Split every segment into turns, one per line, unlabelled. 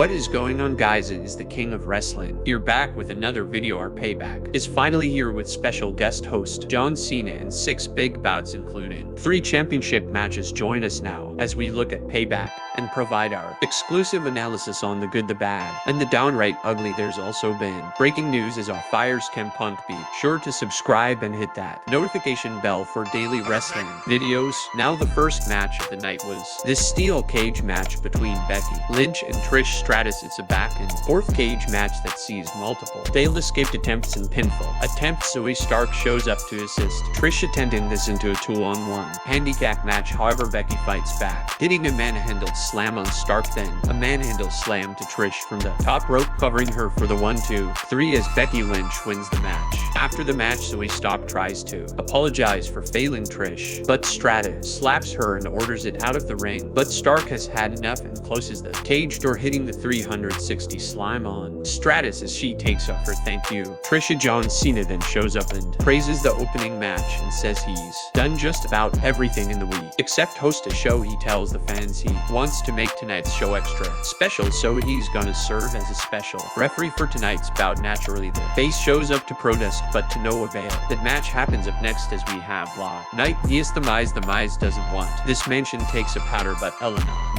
What is going on, guys? It is the King of Wrestling. You're back with another video. Our Payback is finally here with special guest host John Cena and 6 big bouts including 3 championship matches. Join us now as we look at Payback and provide our exclusive analysis on the good, the bad, and the downright ugly. There's also been breaking news as our fires can Punk. Be sure to subscribe and hit that notification bell for daily wrestling videos. Now the first match of the night was this steel cage match between Becky Lynch and Trish Stratus. It's a back and forth cage match that sees multiple failed escaped attempts and pinfall attempts. Zoe Stark shows up to assist Trish, attending this into a 2-on-1 handicap match. However, Becky fights back, hitting a manhandle slam on Stark, then a manhandle slam to Trish from the top rope, covering her for the 1-2-3 as Becky Lynch wins the match. After the match, Zoe Stark tries to apologize for failing Trish, but Stratus slaps her and orders it out of the ring. But Stark has had enough and closes the cage door, hitting the 360 slam on Stratus as she takes off her thank you. Trisha. John Cena then shows up and praises the opening match and says he's done just about everything in the week except host a show. He tells the fans he wants to make tonight's show extra special, so he's gonna serve as a special referee for tonight's bout. Naturally, the face shows up to protest, but to no avail. The match happens. Up next as we have Law Knight vs. The Miz. The Miz doesn't want this mention, takes a powder, but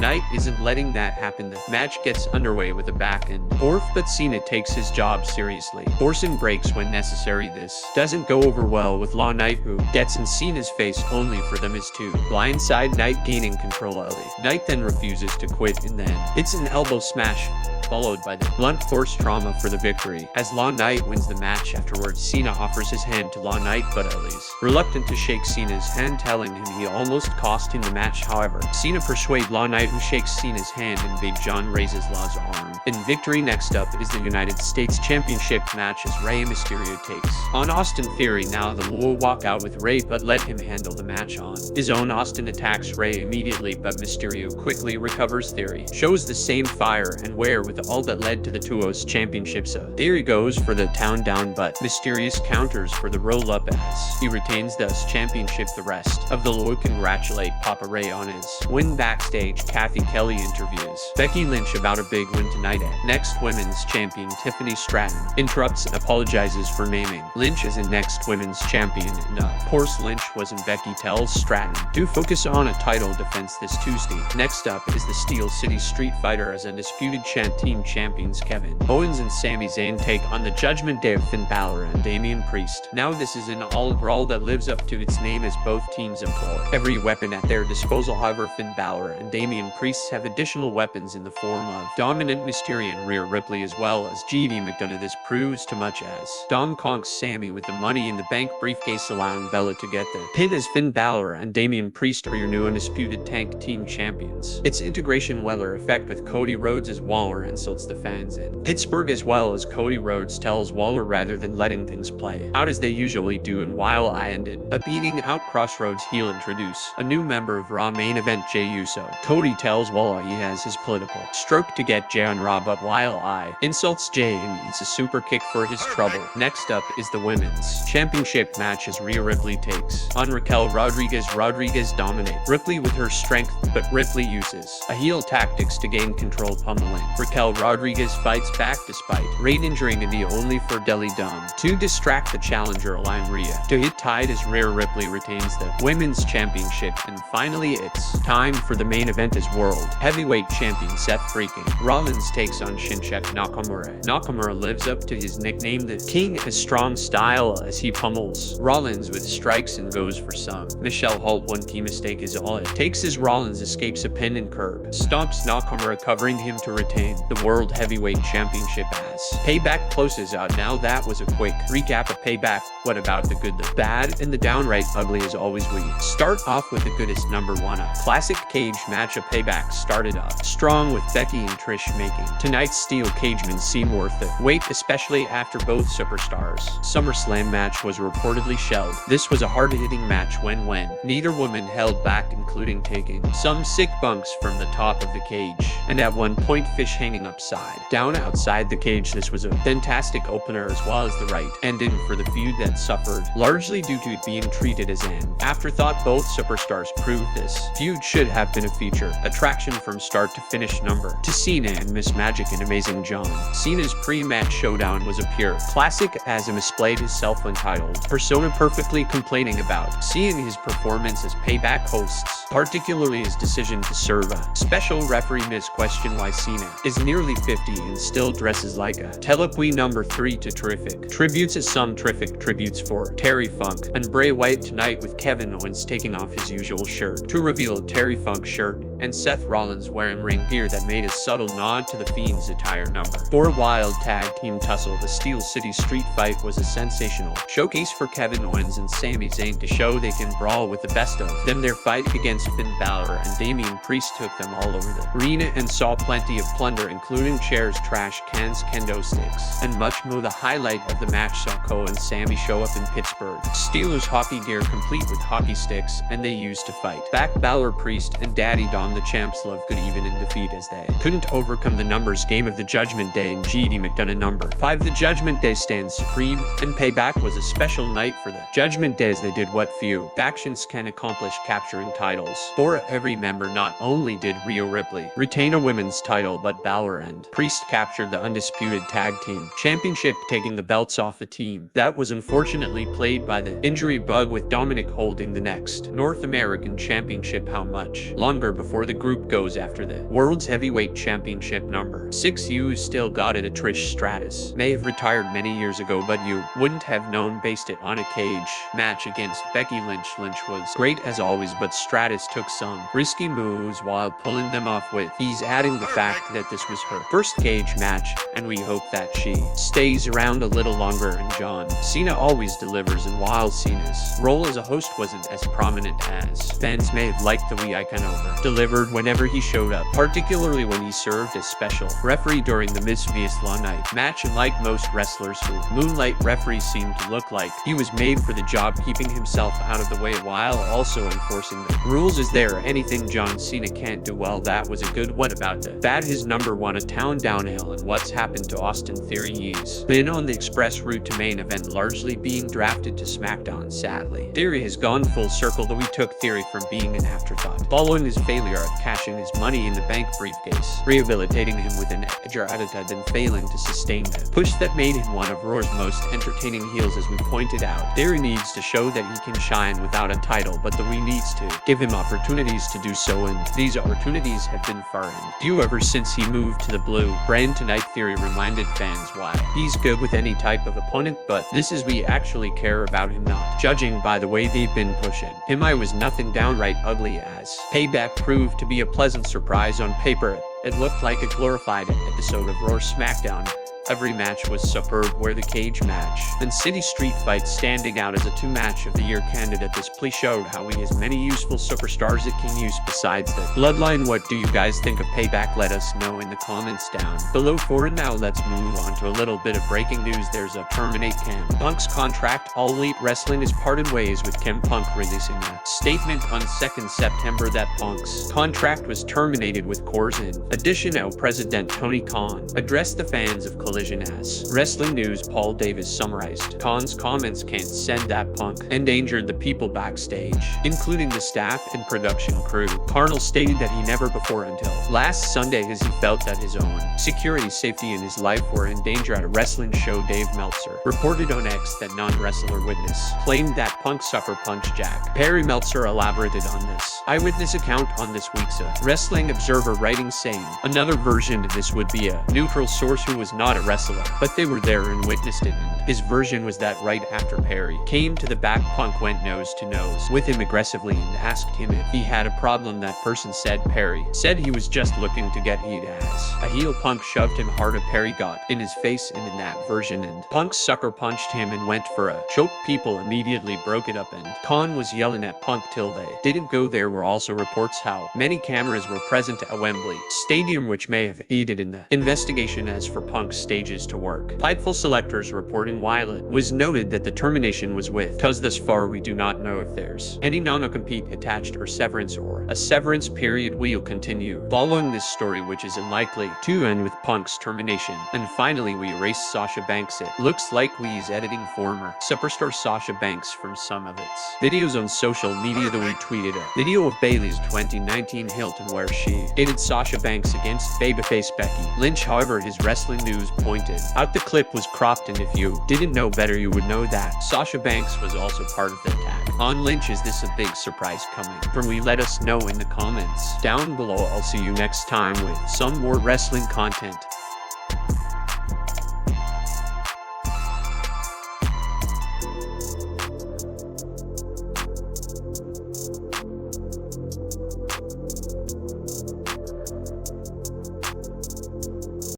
Knight isn't letting that happen. The match gets underway with a back and forth, but Cena takes his job seriously, forcing breaks when necessary. This doesn't go over well with Law Knight, who gets in Cena's face only for them is to blindside Knight, gaining control early. Knight then refuses to quit, and then it's an elbow smash followed by the blunt force trauma for the victory. As Law Knight wins the match afterwards, Cena offers his hand to Law Knight, but Ellie's reluctant to shake Cena's hand, telling him he almost cost him the match. However, Cena persuades Law Knight, who shakes Cena's hand, and Big John raises Law's arm in victory. Next up is the United States Championship match as Rey Mysterio takes on Austin Theory. Now the will walk out with Rey, but let him handle the match on his own. Austin attacks Rey immediately, but Mysterio quickly recovers. Theory shows the same fire and wear with all that led to the Tuos Championship. So Theory goes for the town down, but Mysterious counters for the roll-up as he retains the championship. The rest of the Lord congratulate Papa Ray on his win. Backstage, Kathy Kelly interviews Becky Lynch about a big win tonight. At next, women's champion Tiffany Stratton interrupts and apologizes for naming Lynch as a next women's champion, and of course Lynch wasn't. Becky tells Stratton to focus on a title defense this Tuesday. Next up is the Steel City Street Fighter as undisputed team champions Kevin Owens and Sami Zayn take on the Judgment Day of Finn Balor and Damian Priest. Now this is an all-brawl that lives up to its name as both teams employ every weapon at their disposal. However, Finn Balor and Damian Priest have additional weapons in the form of Dominant Mysterio and Rhea Ripley, as well as G.V. McDonough. This proves too much as Dom conks Sami with the Money in the Bank briefcase, allowing Bella to get the pin as Finn Balor and Damian Priest are your new undisputed tank team champions. Its integration Weller effect with Cody Rhodes as Waller insults the fans in Pittsburgh, as well as Cody Rhodes tells Waller rather than letting things play out as they usually do, and while I ended up beating out Crossroads, he'll introduce a new member of Raw main event, Jey Uso. Cody tells Waller he has his political stroke to get Jey on Raw, but while I insults Jey and eats a super kick for his trouble. Next up is the women's championship match as Rhea Ripley takes on Raquel Rodriguez. Rodriguez dominates Ripley with her strength, but Ripley uses a heel tactics to gain control, pummeling Raquel Rodriguez fights back despite Rain injuring India, only for Deli Dom to distract the challenger, allowing Rhea to hit tied as Rhea Ripley retains the women's championship. And finally, it's time for the main event as World Heavyweight Champion Seth freaking Rollins takes on Shinsuke Nakamura. Nakamura lives up to his nickname, the King, has strong style as he pummels Rollins with strikes and goes for some Michelle Holt. One key mistake is all it takes as Rollins escapes a pin and curb stomps Nakamura, covering him to retain the World Heavyweight Championship as Payback closes out. Now that was a quick recap of Payback. What about the good, the bad, and the downright ugly? As always, we start off with the goodest. Number 1, a classic cage match of Payback started off strong with Becky and Trish making tonight's steel cagemen seem worth the wait, especially after both superstars' SummerSlam match was reportedly shelved. This was a hard-hitting match when neither woman held back, including taking some sick bunks from the top of the cage, and at one point fish hanging landing upside down outside the cage. This was a fantastic opener as well as the right ending for the feud that suffered largely due to it being treated as an afterthought. Both superstars proved this feud should have been a feature attraction from start to finish. Number to Cena and Miss Magic and Amazing John. Cena's pre-match showdown was a pure classic as he displayed his self-entitled persona, perfectly complaining about seeing his performance as Payback hosts, particularly his decision to serve a special referee. Miss question why Cena is nearly 50 and still dresses like a telequeen. Number 3 to terrific tributes is some terrific tributes for Terry Funk and Bray Wyatt tonight, with Kevin Owens taking off his usual shirt to reveal a Terry Funk shirt and Seth Rollins wearing ring gear that made a subtle nod to the Fiend's attire. Number 4 wild tag team tussle. The Steel City Street Fight was a sensational showcase for Kevin Owens and Sami Zayn to show they can brawl with the best of them. Their fight against Finn Balor and Damian Priest took them all over the arena and saw plenty of plunder, including chairs, trash cans, kendo sticks, and much more. The highlight of the match saw Cole and Sami show up in Pittsburgh Steelers hockey gear complete with hockey sticks, and they used to fight back. Balor, Priest, and Daddy Don the champs loved good even in defeat as they couldn't overcome the numbers game of the Judgment Day and GD McDonough. Number 5 the Judgment Day stands supreme, and Payback was a special night for the Judgment Day as they did what few factions can accomplish, capturing titles for every member. Not only did Rhea Ripley retain a women's title, but Balor and Priest captured the undisputed tag team championship, taking the belts off a team that was unfortunately plagued by the injury bug, with Dominic holding the next North American Championship. How much longer before the group goes after the World's Heavyweight Championship? Number 6 you still got it. A Trish Stratus may have retired many years ago, but you wouldn't have known. Based it on a cage match against Becky Lynch. Lynch was great as always, but Stratus took some risky moves while pulling them off with ease, adding the fact that this was her first cage match, and we hope that she stays around a little longer. And John Cena always delivers, and while Cena's role as a host wasn't as prominent as fans may have liked, the wee icon over-delivered whenever he showed up, particularly when he served as special referee during the Miz vs. Law Night match. And like most wrestlers who moonlight, referee seemed to look like he was made for the job, keeping himself out of the way while also enforcing the rules. Is there anything John Cena can't do? Well, that was a good what about the bad. His number 1 a town downhill, and what's happened to Austin Theory? He's been on the express route to main event, largely being drafted to SmackDown. Sadly, Theory has gone full circle, though we took Theory from being an afterthought following his failure at cashing his Money in the Bank briefcase, rehabilitating him with an edge and failing to sustain the push that made him one of Raw's most entertaining heels. As we pointed out, Theory needs to show that he can shine without a title, but the Wii needs to give him opportunities to do so, and these opportunities have been far and few ever since he moved to the blue brand. Tonight, Theory reminded fans why he's good with any type of opponent, but this is we actually care about him, not judging by the way they've been pushing him. I was nothing downright ugly, as Payback proved to be a pleasant surprise. On paper, it looked like a glorified episode of Raw Smackdown. Every match was superb, where the cage match and City Street Fight standing out as a 2 match of the year candidate. This play showed how he has many useful superstars it can use besides the bloodline. What do you guys think of Payback? Let us know in the comments down below. For now, let's move on to a little bit of breaking news. There's a terminate CM Punk's contract. All Elite Wrestling is parted ways with CM Punk, releasing a statement on 2nd September that Punk's contract was terminated with Coors. In addition, President Tony Khan addressed the fans of Collision as Wrestling News. Paul Davis summarized Khan's comments can't send that Punk endangered the people backstage, including the staff and production crew. Carnell stated that he never before until last Sunday has he felt that his own security, safety, and his life were in danger at a wrestling show. Dave Meltzer reported on X that non-wrestler witness claimed that Punk suffered punch Jack. Perry Meltzer elaborated on this eyewitness account on this week's Wrestling Observer, writing saying another version of this would be a neutral source who was not a wrestler, but they were there and witnessed it, and his version was that right after Perry came to the back, Punk went nose to nose with him aggressively and asked him if he had a problem. That person said Perry said he was just looking to get heat. As a heel, Punk shoved him harder. Perry got in his face, and in that version, and Punk sucker punched him and went for a choke. People immediately broke it up, and Khan was yelling at Punk till they didn't go. There were also reports how many cameras were present at Wembley Stadium, which may have aided in the investigation. As for Punk's stages to work, Fightful Selectors reported regarding Wyatt was noted that the termination was with cause. Thus far we do not know if there's any non-compete attached or severance or a severance period will continue following this story, which is unlikely to end with Punk's termination. And finally we erase Sasha Banks. It looks like we is editing former superstar Sasha Banks from some of its videos on social media. That we tweeted a video of Bayley's 2019 Hilton where she dated Sasha Banks against babyface Becky Lynch. However, his wrestling news pointed out the clip was cropped, and if you didn't know better you would know that Sasha Banks was also part of the attack on Lynch. Is this a big surprise coming from we? Let us know in the comments down below. I'll see you next time with some more wrestling content.